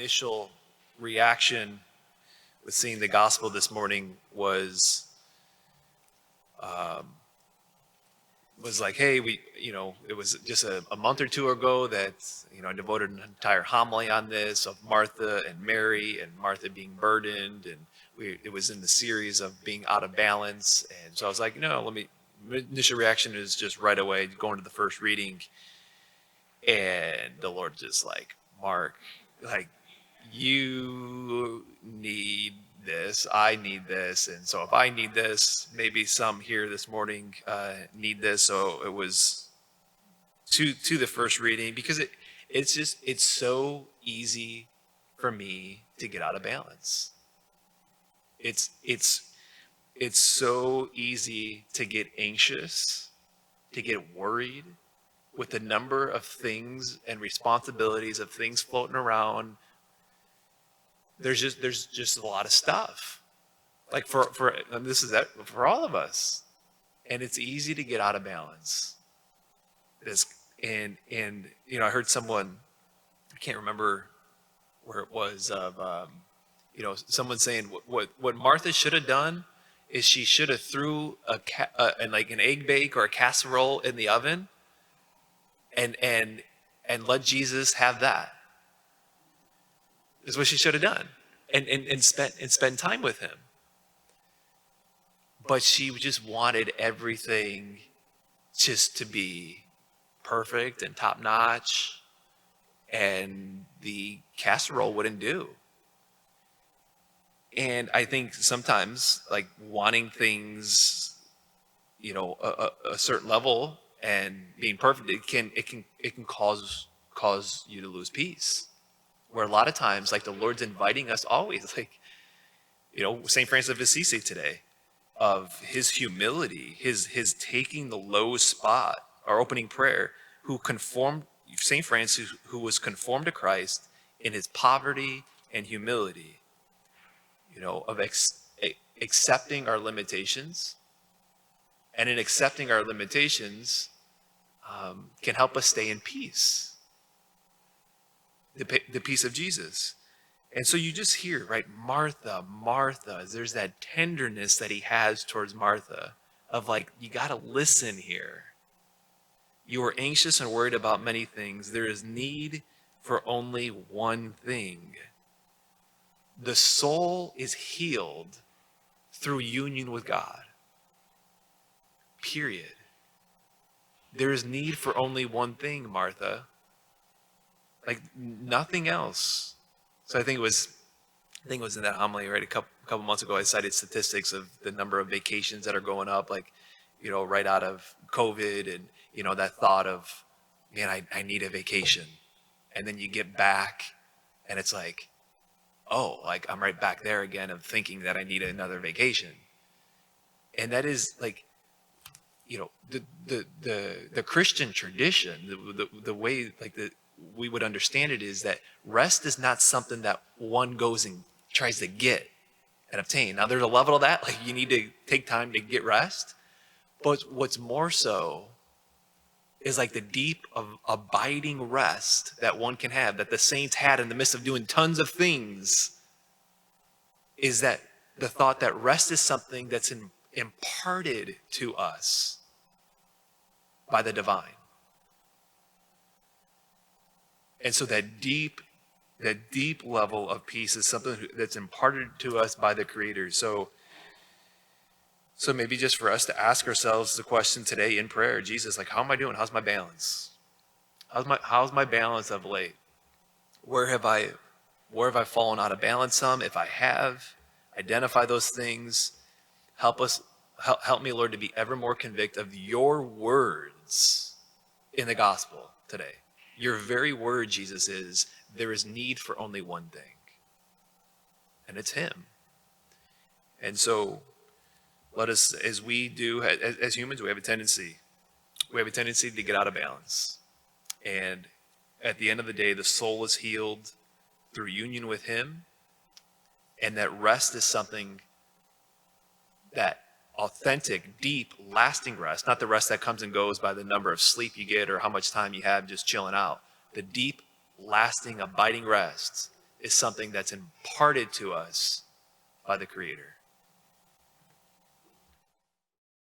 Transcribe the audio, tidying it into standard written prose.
initial reaction with seeing the gospel this morning was like, hey, it was just a month or two ago that, I devoted an entire homily on this of Martha and Mary and Martha being burdened. And it was in the series of being out of balance. And so I was like, no, initial reaction is just right away going to the first reading. And the Lord just like, Mark, like, you need this, I need this. And so if I need this, maybe some here this morning need this. So it was to the first reading, because it's so easy for me to get out of balance. It's so easy to get anxious, to get worried with the number of things and responsibilities of things floating around. There's just a lot of stuff, like and this is that for all of us, and it's easy to get out of balance. And I heard someone, I can't remember where it was, of someone saying what Martha should have done is she should have threw like an egg bake or a casserole in the oven and let Jesus have that. Is what she should have done, and spend time with him. But she just wanted everything just to be perfect and top notch, and the casserole wouldn't do. And I think sometimes, like, wanting things, a certain level and being perfect, it can cause you to lose peace. Where a lot of times, like, the Lord's inviting us always, like, St. Francis of Assisi today, of his humility, his taking the low spot, our opening prayer, St. Francis, who was conformed to Christ in his poverty and humility, of accepting our limitations. And in accepting our limitations, can help us stay in peace. The peace of Jesus. And so you just hear, right, Martha, Martha, there's that tenderness that he has towards Martha of, like, you got to listen here. You are anxious and worried about many things. There is need for only one thing. The soul is healed through union with God. Period. There is need for only one thing, Martha. Like, nothing else. So I think it was in that homily, right, a couple months ago, I cited statistics of the number of vacations that are going up, like, right out of COVID, and, that thought of, man, I need a vacation. And then you get back and it's like, oh, like, I'm right back there again of thinking that I need another vacation. And that is, like, the Christian tradition, the way, like, we would understand it is that rest is not something that one goes and tries to get and obtain. Now, there's a level of that, like, you need to take time to get rest. But what's more so is, like, the deep of abiding rest that one can have, that the saints had in the midst of doing tons of things, is that the thought that rest is something that's imparted to us by the divine. And so that deep level of peace is something that's imparted to us by the Creator. So maybe just for us to ask ourselves the question today in prayer, Jesus, like, how am I doing? How's my balance? How's my balance of late? Where have I fallen out of balance some? If I have, identify those things. Help me, Lord, to be ever more convict of your words in the gospel today. Your very word, Jesus, is there is need for only one thing, and it's him. And so let us, as we do, as humans, we have a tendency to get out of balance. And at the end of the day, the soul is healed through union with him, and that rest is something, that authentic, deep, lasting rest, not the rest that comes and goes by the number of sleep you get or how much time you have just chilling out. The deep, lasting, abiding rest is something that's imparted to us by the Creator.